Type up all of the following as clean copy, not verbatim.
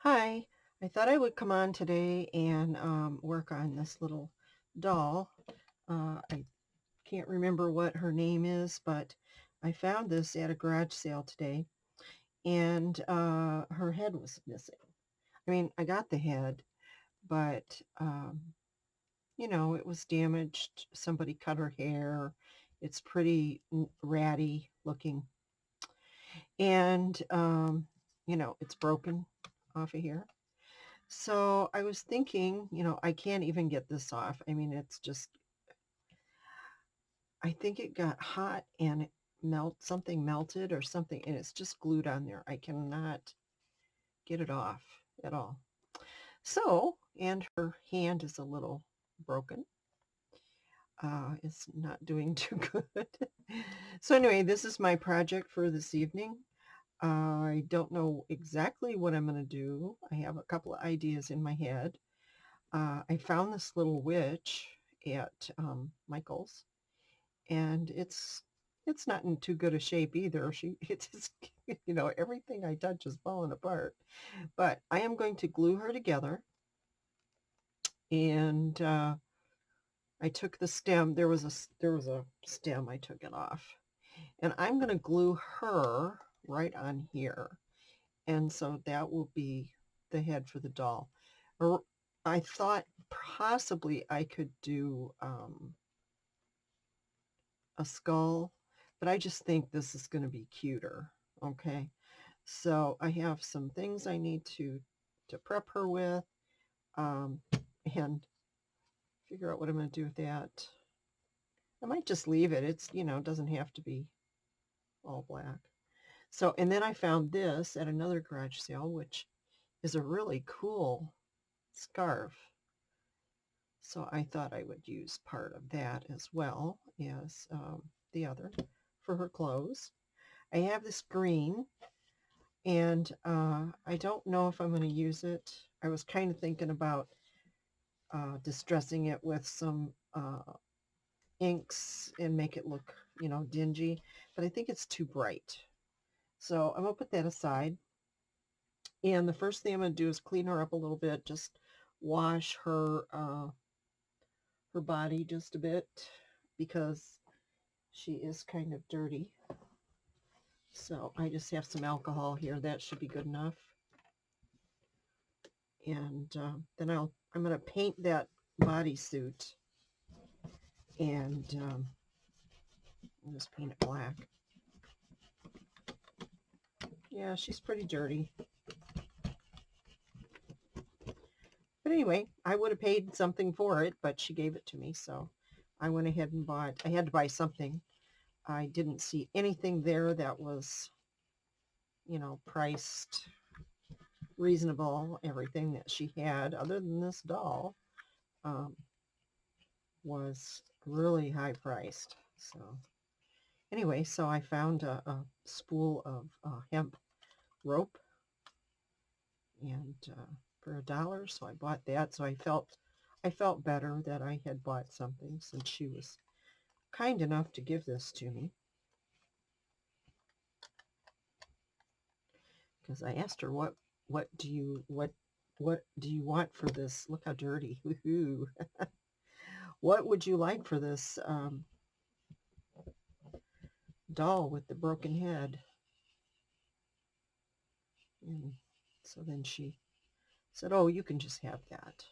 Hi, I thought I would come on today and work on this little doll. I can't remember what her name is, but I found this at a garage sale today, and her head was missing. I mean, I got the head, but it was damaged. Somebody cut her hair. It's pretty ratty looking, and it's broken off of here. So I was thinking, I can't even get this off. I mean, it's just, I think it got hot and something melted or something, and it's just glued on there. I cannot get it off at all. So, and her hand is a little broken. It's not doing too good. So anyway, this is my project for this evening. I don't know exactly what I'm going to do. I have a couple of ideas in my head. I found this little witch at Michael's, and it's not in too good a shape either. It's just, everything I touch is falling apart. But I am going to glue her together, and I took the stem. There was a stem. I took it off, and I'm going to glue her right on here, and so that will be the head for the doll. Or I thought possibly I could do a skull, but I just think this is going to be cuter. Okay. So I have some things I need to prep her with, um, and figure out what I'm going to do with that. I might just leave it. It doesn't have to be all black. So, and then I found this at another garage sale, which is a really cool scarf. So I thought I would use part of that as well as the other for her clothes. I have this green, and I don't know if I'm going to use it. I was kind of thinking about distressing it with some inks and make it look, dingy, but I think it's too bright. So I'm going to put that aside. And the first thing I'm going to do is clean her up a little bit, just wash her body just a bit because she is kind of dirty. So I just have some alcohol here. That should be good enough. And then I'm going to paint that bodysuit, and I'll just paint it black. Yeah, she's pretty dirty. But anyway, I would have paid something for it, but she gave it to me, so I went ahead and bought. I had to buy something. I didn't see anything there that was, priced reasonable. Everything that she had, other than this doll, um, was really high priced. So anyway, so I found a spool of hemp rope, and for $1, so I bought that. So I felt better that I had bought something since she was kind enough to give this to me, because I asked her what do you what do you want for this? Look how dirty. Woohoo. What would you like for this doll with the broken head? And so then she said, "Oh, you can just have that."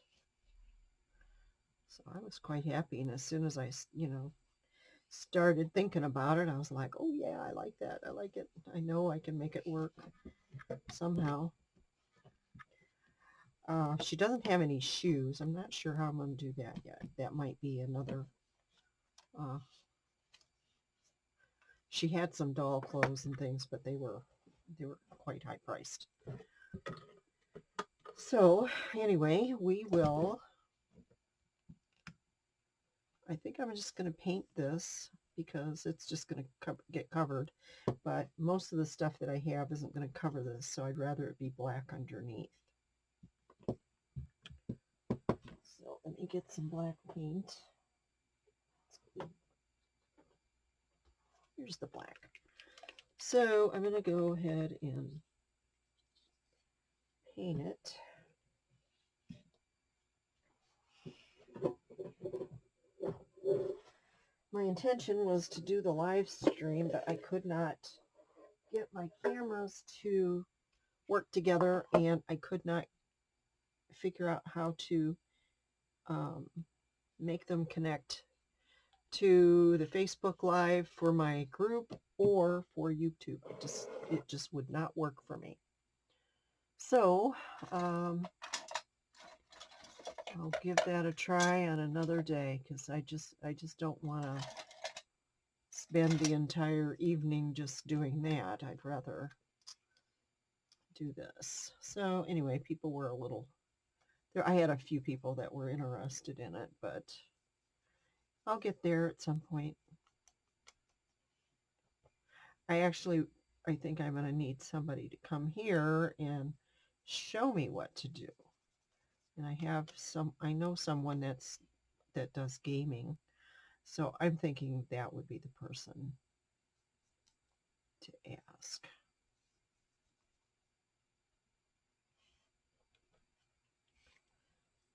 So I was quite happy, and as soon as I, started thinking about it, I was like, "Oh yeah, I like that. I like it. I know I can make it work somehow." She doesn't have any shoes. I'm not sure how I'm going to do that yet. That might be another. Uh, she had some doll clothes and things, but they were quite high priced. So anyway, we will. I think I'm just going to paint this because it's just going to get covered. But most of the stuff that I have isn't going to cover this, so I'd rather it be black underneath. So let me get some black paint. Here's the black. So I'm going to go ahead and paint it. My intention was to do the live stream, but I could not get my cameras to work together, and I could not figure out how to um, make them connect to the Facebook Live for my group or for YouTube. It just would not work for me. So I'll give that a try on another day because I just don't want to spend the entire evening just doing that. I'd rather do this. So anyway, people were a little there. I had a few people that were interested in it, but I'll get there at some point. I think I'm going to need somebody to come here and show me what to do. And I know someone that does gaming. So I'm thinking that would be the person to ask.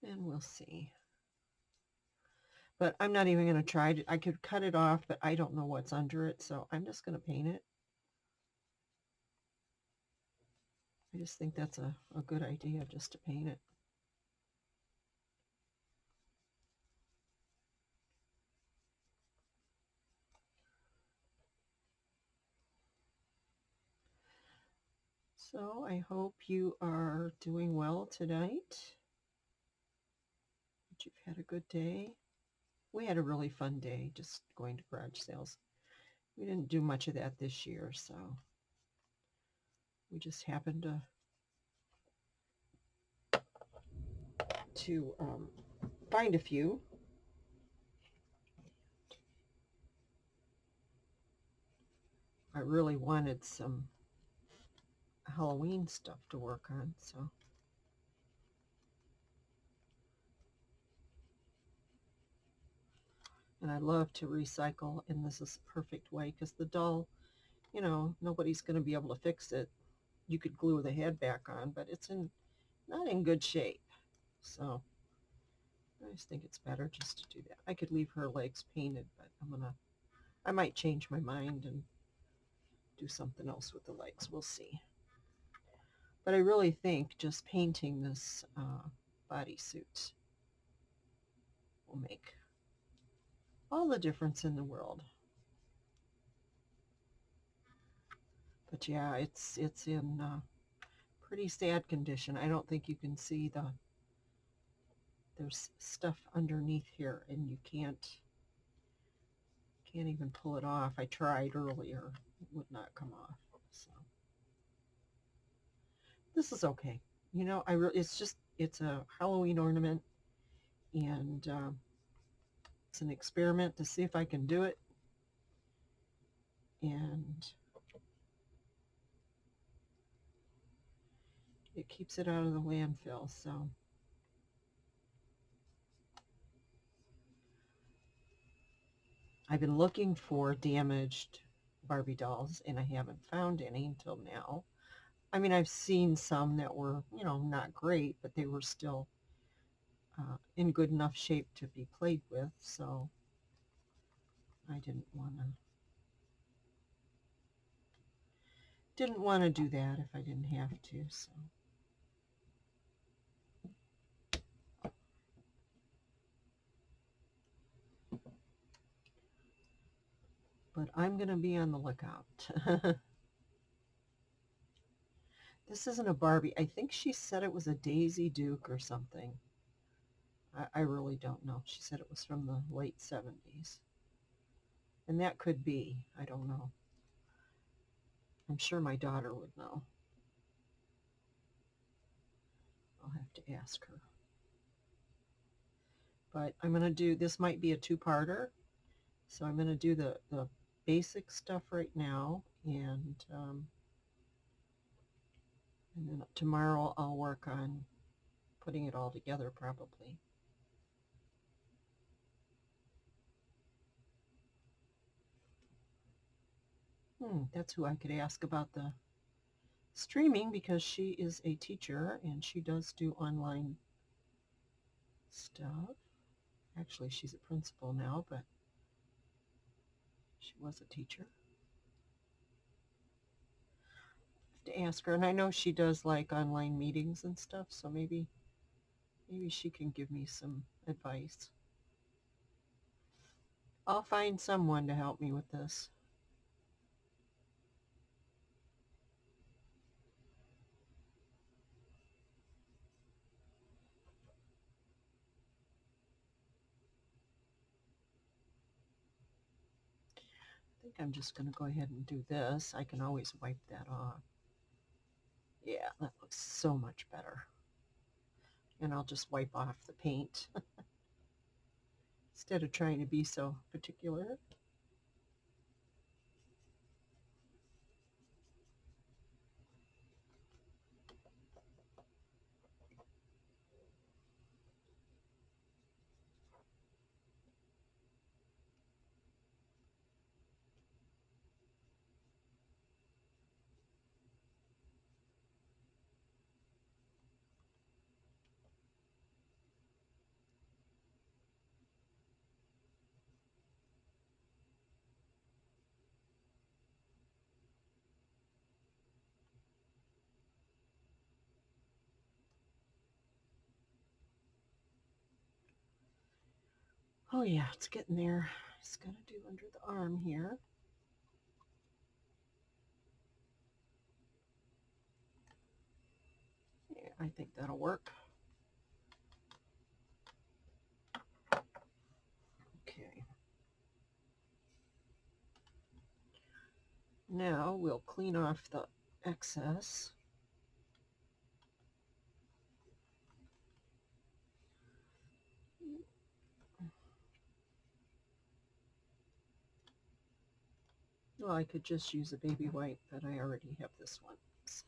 And we'll see. But I'm not even going to try. I could cut it off, but I don't know what's under it. So I'm just going to paint it. I just think that's a good idea just to paint it. So I hope you are doing well tonight. That you've had a good day. We had a really fun day just going to garage sales. We didn't do much of that this year, so we just happened to find a few. I really wanted some Halloween stuff to work on, so. And I love to recycle, and this is the perfect way because the doll, nobody's going to be able to fix it. You could glue the head back on, but it's not in good shape. So I just think it's better just to do that. I could leave her legs painted, but I might change my mind and do something else with the legs. We'll see. But I really think just painting this bodysuit will make all the difference in the world. But yeah, it's in pretty sad condition. I don't think you can see there's stuff underneath here, and you can't even pull it off. I tried earlier, it would not come off. So this is okay. It's a Halloween ornament, and it's an experiment to see if I can do it. And it keeps it out of the landfill. So I've been looking for damaged Barbie dolls, and I haven't found any until now. I mean, I've seen some that were, not great, but they were still in good enough shape to be played with. So I didn't want to do that if I didn't have to. So. But I'm going to be on the lookout. This isn't a Barbie. I think she said it was a Daisy Duke or something. I really don't know. She said it was from the late 70s. And that could be. I don't know. I'm sure my daughter would know. I'll have to ask her. But I'm going to do, this might be a two-parter. So I'm going to do the basic stuff right now. And then tomorrow I'll work on putting it all together probably. That's who I could ask about the streaming because she is a teacher and she does do online stuff. Actually, she's a principal now, but she was a teacher. I have to ask her, and I know she does like online meetings and stuff, so maybe she can give me some advice. I'll find someone to help me with this. I think I'm just going to go ahead and do this. I can always wipe that off. Yeah, that looks so much better. And I'll just wipe off the paint instead of trying to be so particular. Oh yeah, it's getting there. Just gonna do under the arm here. Yeah, I think that'll work. Okay. Now we'll clean off the excess. Well, I could just use a baby wipe, but I already have this one. So.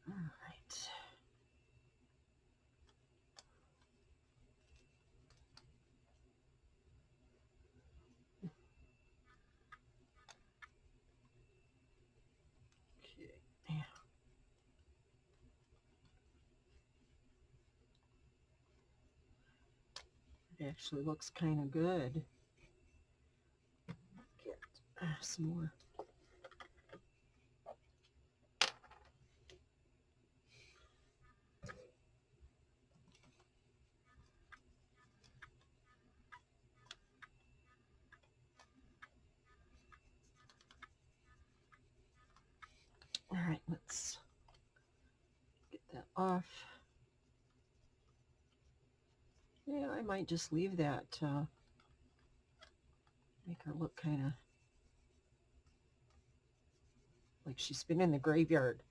All right. Okay. Yeah. It actually looks kind of good. Get some more. All right, let's get that off. Yeah, I might just leave that. Make her look kind of like she's been in the graveyard.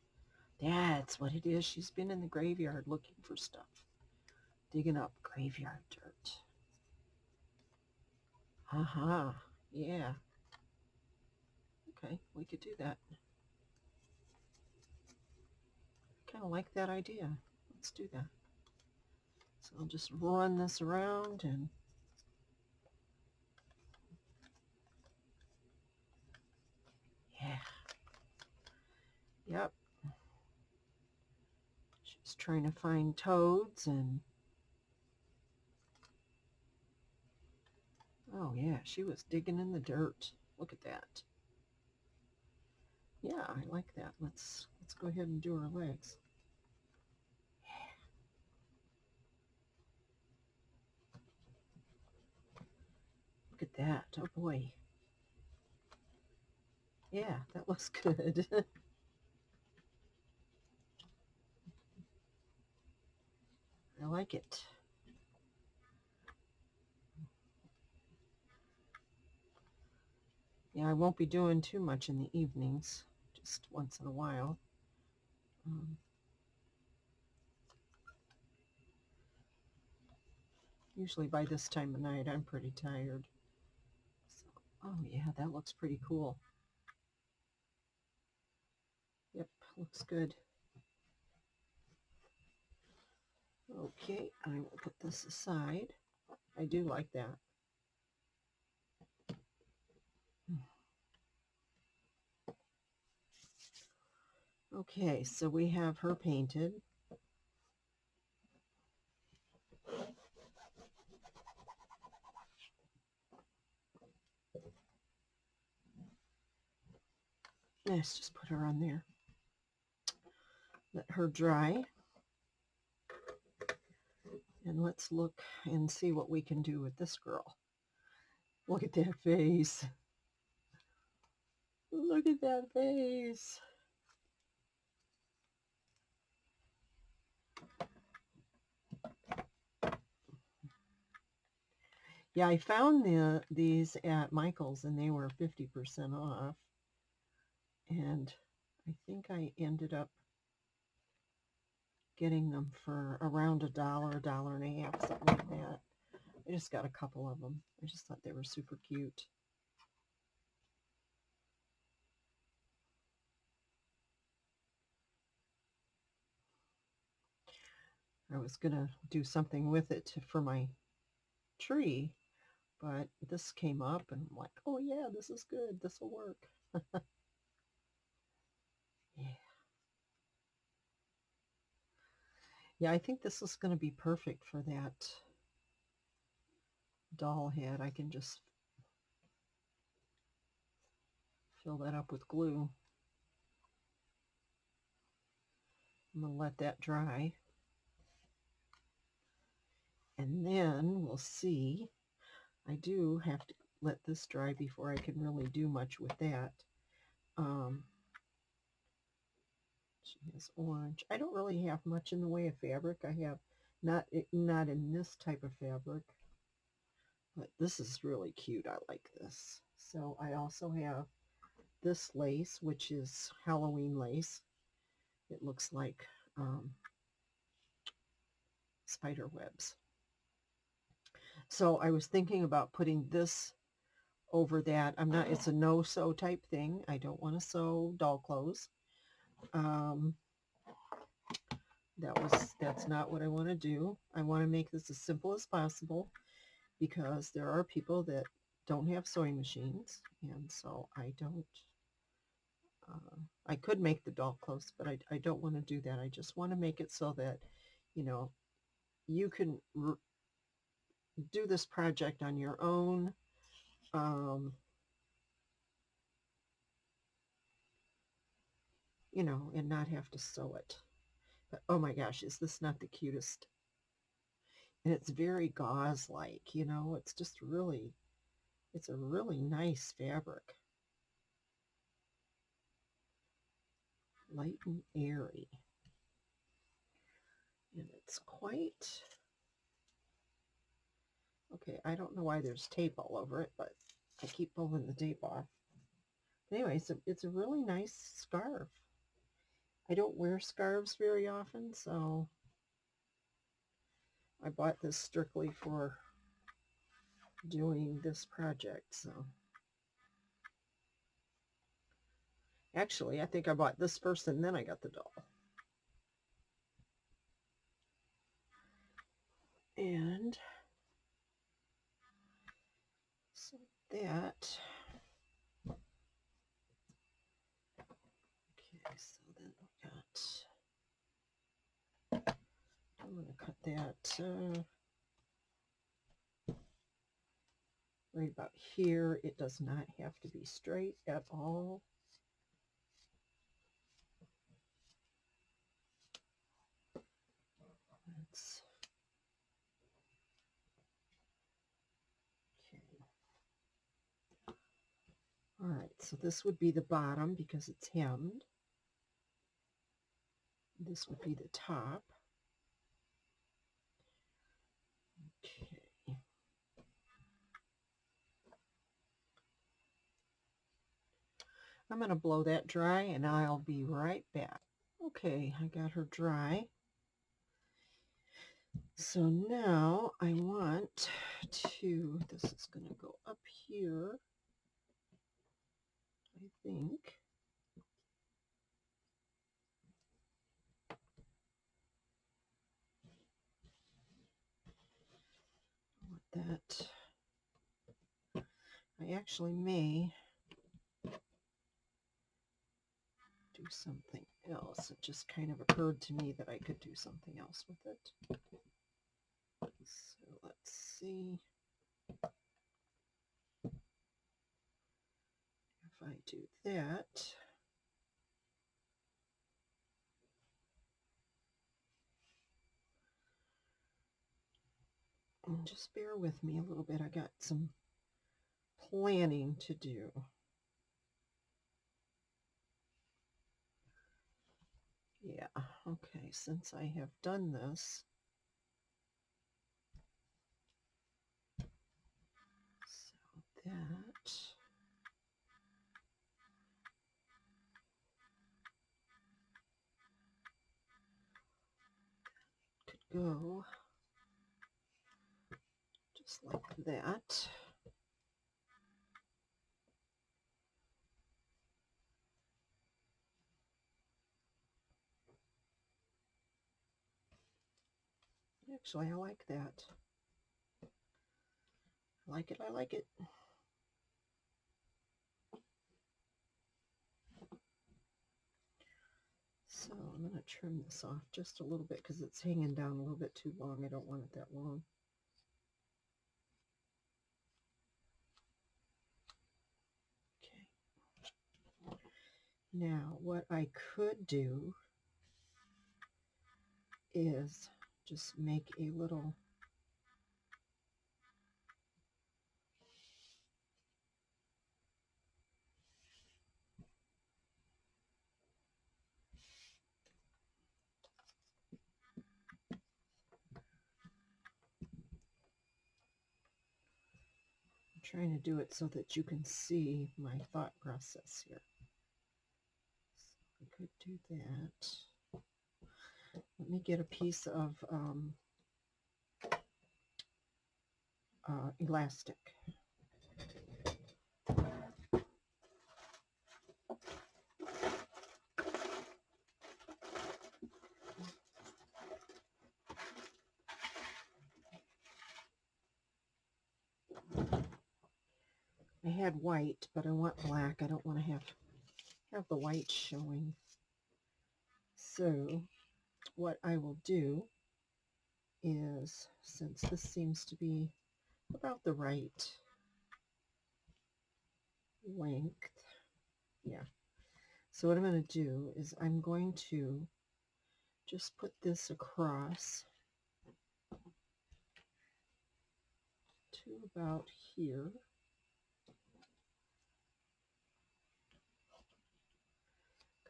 That's what it is. She's been in the graveyard looking for stuff. Digging up graveyard dirt. Uh-huh. Yeah. Okay, we could do that. Kind of like that idea. Let's do that. So I'll just run this around and yeah. Yep. She's trying to find toads and oh yeah, she was digging in the dirt. Look at that. Yeah, I like that. Let's go ahead and do her legs. Look at that. Oh boy. Yeah, that looks good. I like it. Yeah, I won't be doing too much in the evenings, just once in a while. Usually by this time of night, I'm pretty tired. So, oh yeah, that looks pretty cool. Yep, looks good. Okay, I will put this aside. I do like that. Okay, so we have her painted. Let's just put her on there. Let her dry. And let's look and see what we can do with this girl. Look at that face. Look at that face. Yeah, I found these at Michael's and they were 50% off. And I think I ended up getting them for around $1.50, something like that. I just got a couple of them. I just thought they were super cute. I was going to do something with it for my tree, but this came up and I'm like, oh yeah, this is good. This will work. Yeah. Yeah, I think this is going to be perfect for that doll head. I can just fill that up with glue. I'm going to let that dry. And then we'll see. I do have to let this dry before I can really do much with that. She has orange. I don't really have much in the way of fabric. I have not in this type of fabric, but this is really cute. I like this. So I also have this lace, which is Halloween lace. It looks like spider webs. So I was thinking about putting this over that. It's a no-sew type thing. I don't want to sew doll clothes. That's not what I want to do. I want to make this as simple as possible because there are people that don't have sewing machines, and so I don't. I could make the doll clothes, but I don't want to do that. I just want to make it so that, you know, you can do this project on your own. You know, and not have to sew it. But oh my gosh, is this not the cutest? And it's very gauze-like, you know, it's just really, it's a really nice fabric. Light and airy. And it's quite, okay, I don't know why there's tape all over it, but I keep pulling the tape off. But anyway, so it's a really nice scarf. I don't wear scarves very often, so I bought this strictly for doing this project. So actually, I think I bought this first and then I got the doll. And so that, okay, so then we got, I'm going to cut that right about here. It does not have to be straight at all. That's okay. All right, so this would be the bottom because it's hemmed. This would be the top. Okay. I'm going to blow that dry and I'll be right back. Okay, I got her dry. So now I want to, this is going to go up here, I think. I want that. I actually may do something else. It just kind of occurred to me that I could do something else with it. So let's see if I do that. And just bear with me a little bit. I got some planning to do. Yeah, okay, since I have done this, so that could go just like that. Actually, I like that. I like it, I like it. So I'm going to trim this off just a little bit because it's hanging down a little bit too long. I don't want it that long. Okay. Now, what I could do is just make a little trying to do it so that you can see my thought process here. So I could do that. Let me get a piece of elastic. I had white, but I want black. I don't want to have the white showing. So what I will do is, since this seems to be about the right length, yeah. So what I'm going to do is I'm going to just put this across to about here.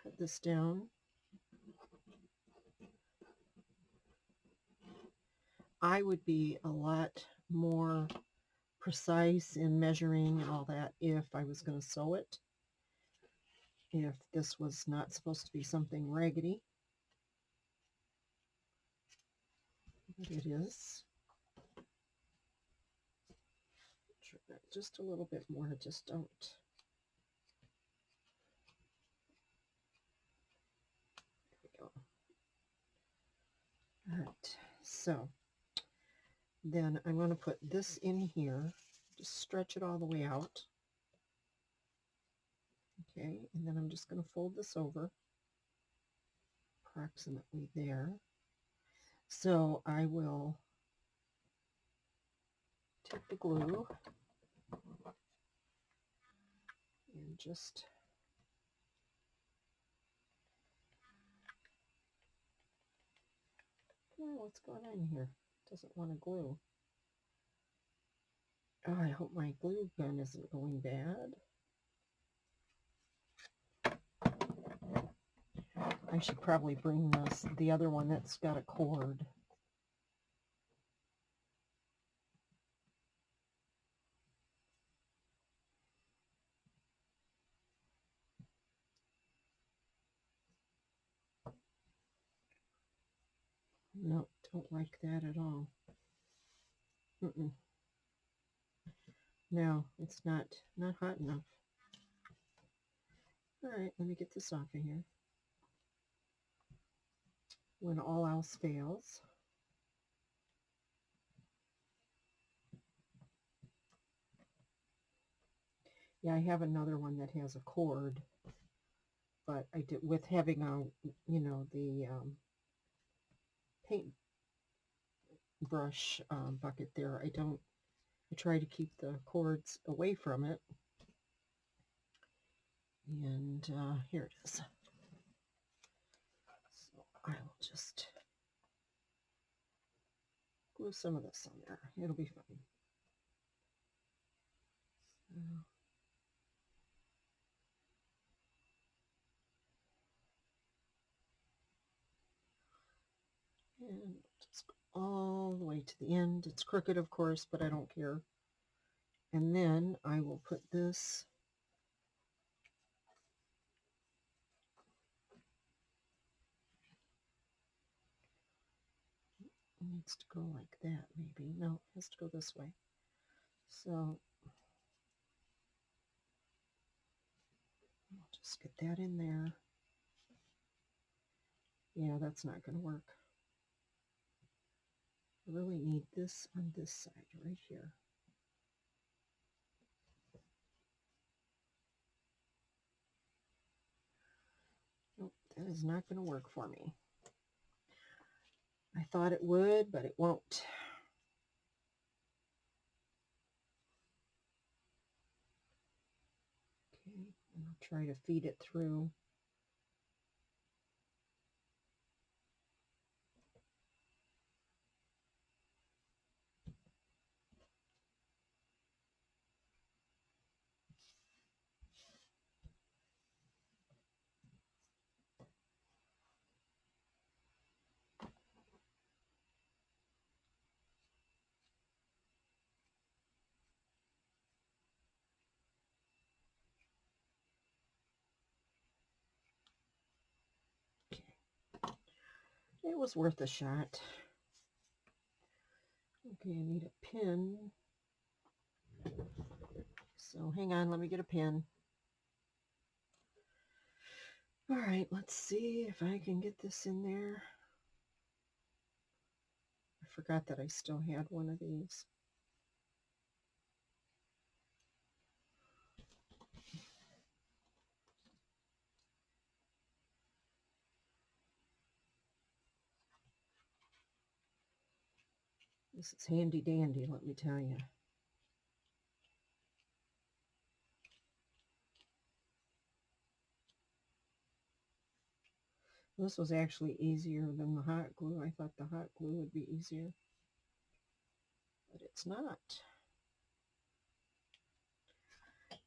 Cut this down. I would be a lot more precise in measuring and all that if I was going to sew it. If this was not supposed to be something raggedy, but it is. Try that just a little bit more, just don't. There we go. All right, so then I'm going to put this in here, just stretch it all the way out. Okay, and then I'm just going to fold this over approximately there. So I will take the glue and just what's going on here? It doesn't want to glue. Oh, I hope my glue gun isn't going bad. I should probably bring the other one that's got a cord. No, don't like that at all. No, it's not hot enough. All right, let me get this off of here. When all else fails. Yeah, I have another one that has a cord, but I did with having a, the paint brush bucket there. I try to keep the cords away from it. And here it is. So I will just glue some of this on there. It'll be fine. And just go all the way to the end. It's crooked, of course, but I don't care. And then I will put this needs to go like that, maybe. No, it has to go this way. So I'll just get that in there. Yeah, that's not going to work. I really need this on this side right here. Nope, that is not going to work for me. I thought it would, but it won't. Okay, and I'll try to feed it through. Okay. It was worth a shot. Okay, I need a pin. So hang on, let me get a pin. All right, let's see if I can get this in there. I forgot that I still had one of these. This is handy dandy, let me tell you. This was actually easier than the hot glue. I thought the hot glue would be easier, but it's not.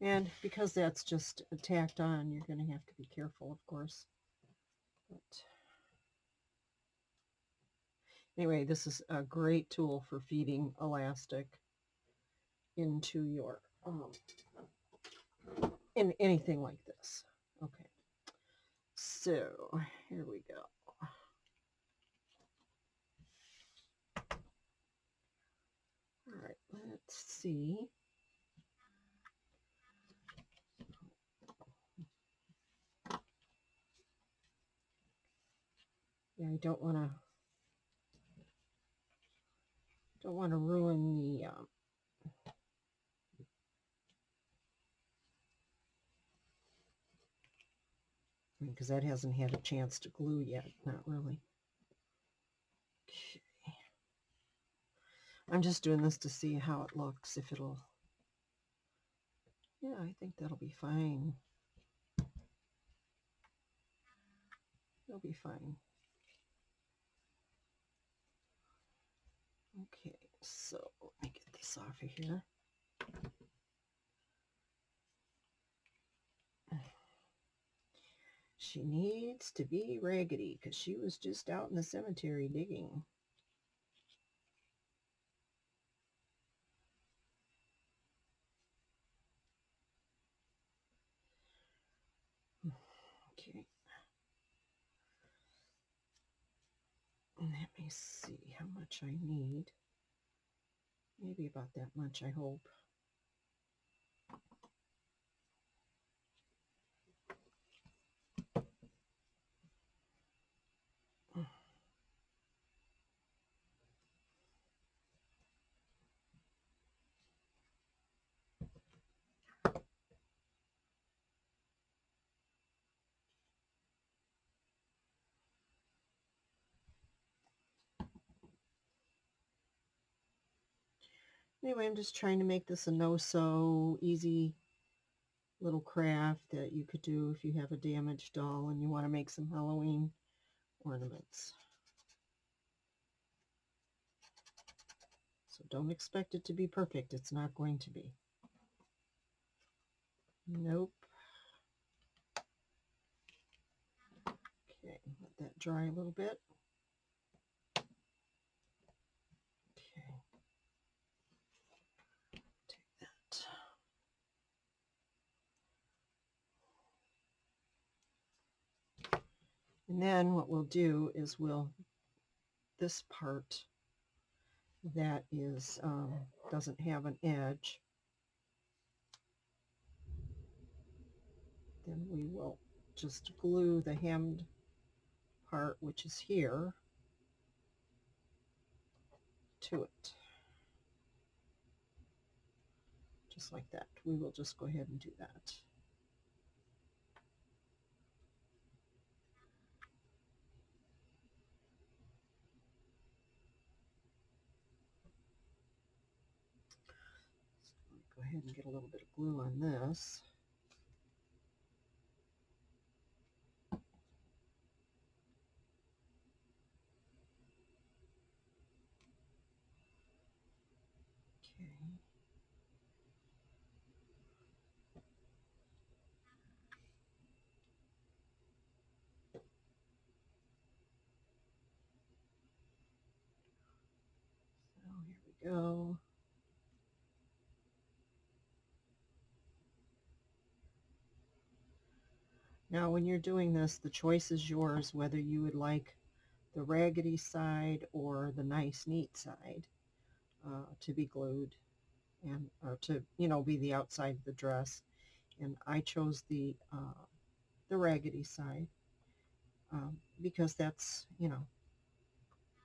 And because that's just tacked on, you're going to have to be careful, of course. But anyway, this is a great tool for feeding elastic into your in anything like this. Okay, so here we go. All right, let's see. Yeah, I don't want to ruin the because that hasn't had a chance to glue yet. Not really. Okay. I'm just doing this to see how it looks, if it'll... Yeah, I think that'll be fine. It'll be fine. Okay, so let me get this off of here. She needs to be raggedy because she was just out in the cemetery digging. Okay. Let me see how much I need. Maybe about that much, I hope. Anyway, I'm just trying to make this a no-sew, easy little craft that you could do if you have a damaged doll and you want to make some Halloween ornaments. So don't expect it to be perfect. It's not going to be. Nope. Okay, let that dry a little bit. Okay, take that. And then what we'll do is this part that is doesn't have an edge, then we will just glue the hemmed part, which is here, to it. Just like that. We will just go ahead and do that. Go ahead and get a little bit of glue on this. Okay. So here we go. Now when you're doing this, the choice is yours whether you would like the raggedy side or the nice neat side to be glued and or to be the outside of the dress. And I chose the raggedy side because that's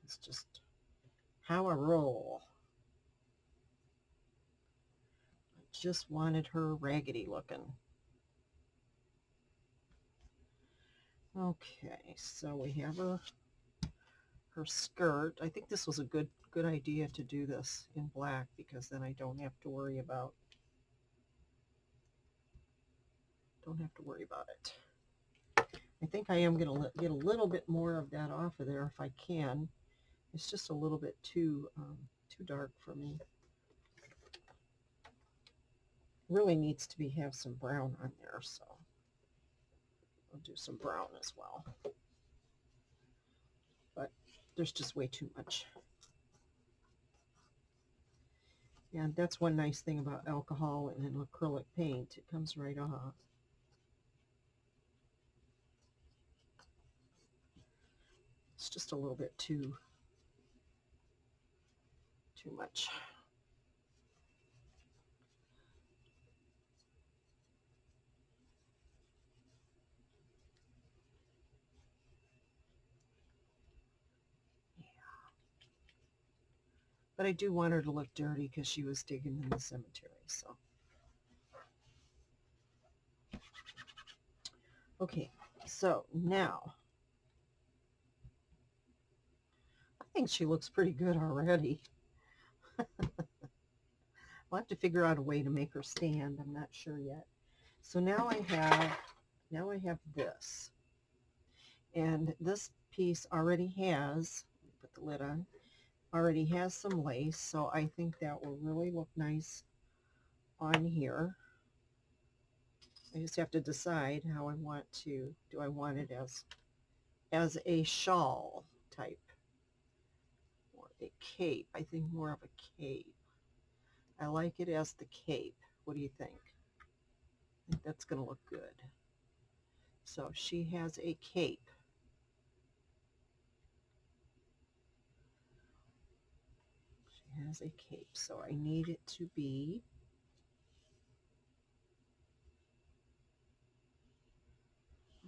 it's just how I roll. I just wanted her raggedy looking. Okay, so we have her skirt. I think this was a good idea to do this in black because then I don't have to worry about it. I think I am going to get a little bit more of that off of there if I can. It's just a little bit too dark for me. Really needs to have some brown on there, so I'll do some brown as well. But there's just way too much. And that's one nice thing about alcohol and an acrylic paint. It comes right off. It's just a little bit too much. But I do want her to look dirty because she was digging in the cemetery. So, okay, so now I think she looks pretty good already. I'll have to figure out a way to make her stand. I'm not sure yet. So now I have this, and this piece already has. Put the lid on. Already has some lace, so I think that will really look nice on here. I just have to decide how I want to. Do I want it as a shawl type or a cape? I think more of a cape. I like it as the cape. What do you think? I think that's going to look good. So she has a cape. She has a cape. So I need it to be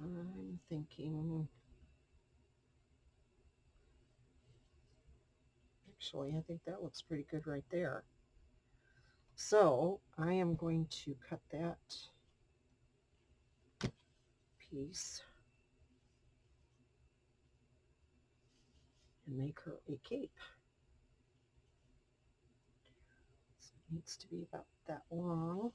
I'm thinking, actually, I think that looks pretty good right there. So I am going to cut that piece and make her a cape. needs to be about that long.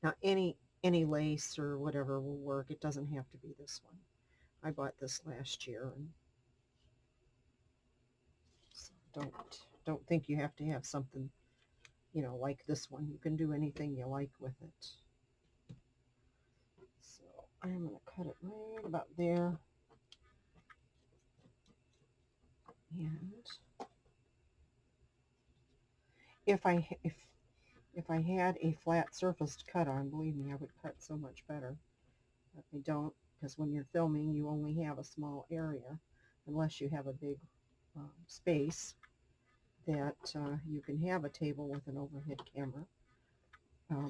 Now any lace or whatever will work. It doesn't have to be this one. I bought this last year, and so don't think you have to have something, like this one. You can do anything you like with it. So I'm going to cut it right about there. And if I had a flat surface to cut on, believe me, I would cut so much better. But I don't, because when you're filming, you only have a small area, unless you have a big space that you can have a table with an overhead camera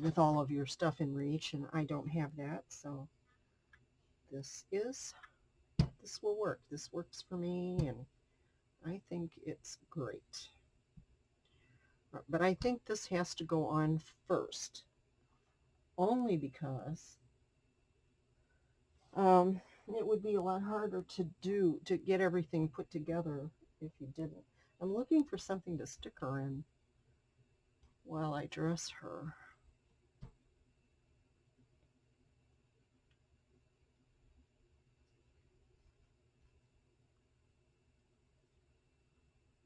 with all of your stuff in reach, and I don't have that, so this will work. This works for me, and I think it's great. But I think this has to go on first, only because it would be a lot harder to get everything put together if you didn't. I'm looking for something to stick her in while I dress her.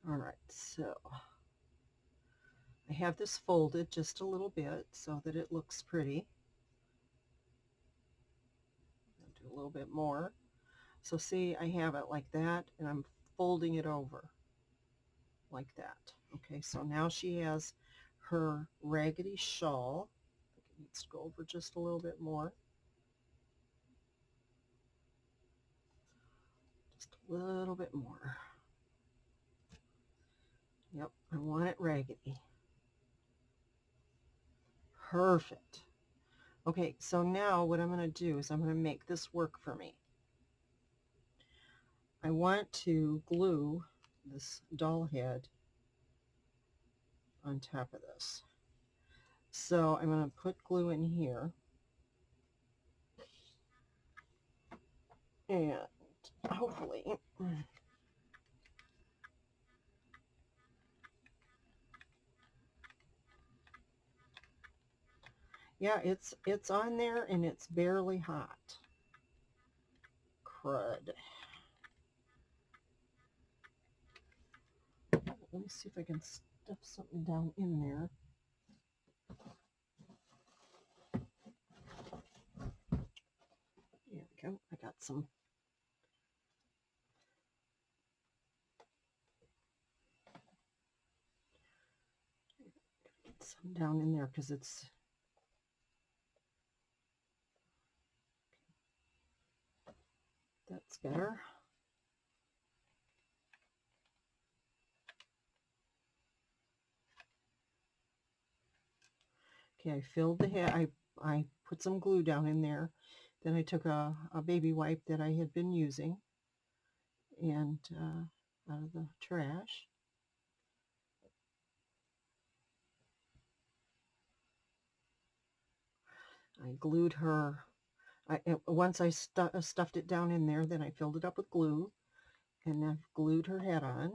All right, so I have this folded just a little bit so that it looks pretty. I'll do a little bit more. So see, I have it like that, and I'm folding it over like that. Okay, so now she has her raggedy shawl. I think it needs to go over just a little bit more. Just a little bit more. Yep, I want it raggedy. Perfect. Okay, so now what I'm going to do is I'm going to make this work for me. I want to glue this doll head on top of this. So I'm going to put glue in here. And hopefully, yeah, it's on there and it's barely hot. Crud. Let me see if I can stuff something down in there. There we go. I got some. Some down in there because that's better. Okay, I filled the head. I put some glue down in there. Then I took a baby wipe that I had been using and out of the trash. I glued her. Once I stuffed it down in there, then I filled it up with glue, and I've glued her head on.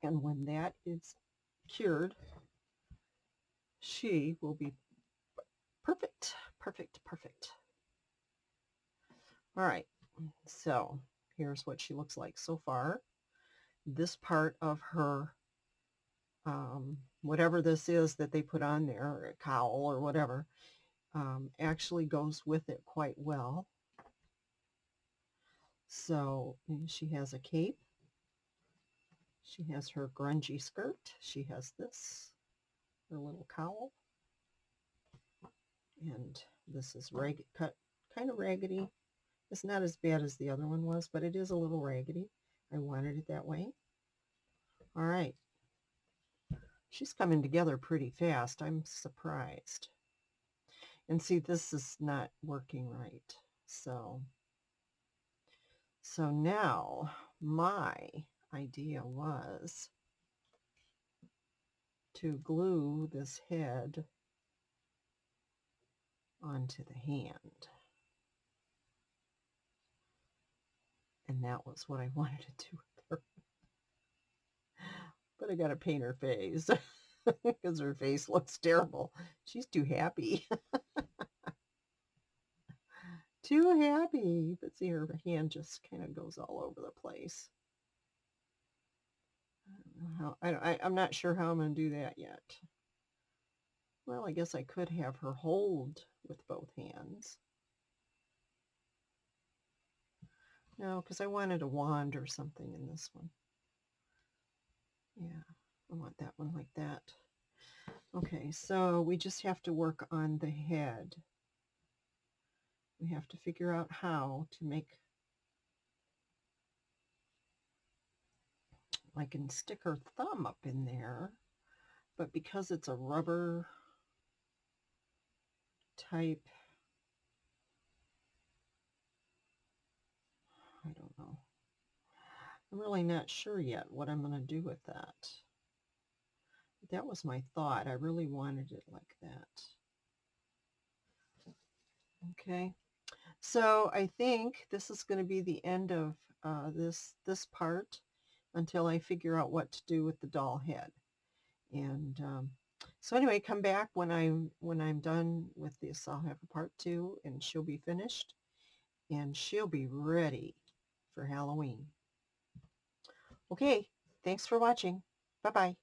And when that is cured, she will be perfect, perfect, perfect. All right, so here's what she looks like so far. This part of her, whatever this is that they put on there, or a cowl or whatever, actually goes with it quite well. So she has a cape. She has her grungy skirt. She has this, her little cowl. And this is cut, kind of raggedy. It's not as bad as the other one was, but it is a little raggedy. I wanted it that way. All right. She's coming together pretty fast. I'm surprised. And see, this is not working right. So now my idea was to glue this head onto the hand. And that was what I wanted to do with her. But I got to paint her face because her face looks terrible. She's too happy. Too happy. But see, her hand just kind of goes all over the place. I'm not sure how I'm going to do that yet. Well, I guess I could have her hold with both hands. No, because I wanted a wand or something in this one. Yeah, I want that one like that. Okay, so we just have to work on the head. We have to figure out how to make, I can stick her thumb up in there, but because it's a rubber type, I don't know. I'm really not sure yet what I'm going to do with that. That was my thought. I really wanted it like that. Okay, so I think this is going to be the end of this part until I figure out what to do with the doll head. And so anyway, come back when I'm done with this. I'll have a part 2, and she'll be finished, and she'll be ready for Halloween. Okay, thanks for watching. Bye-bye.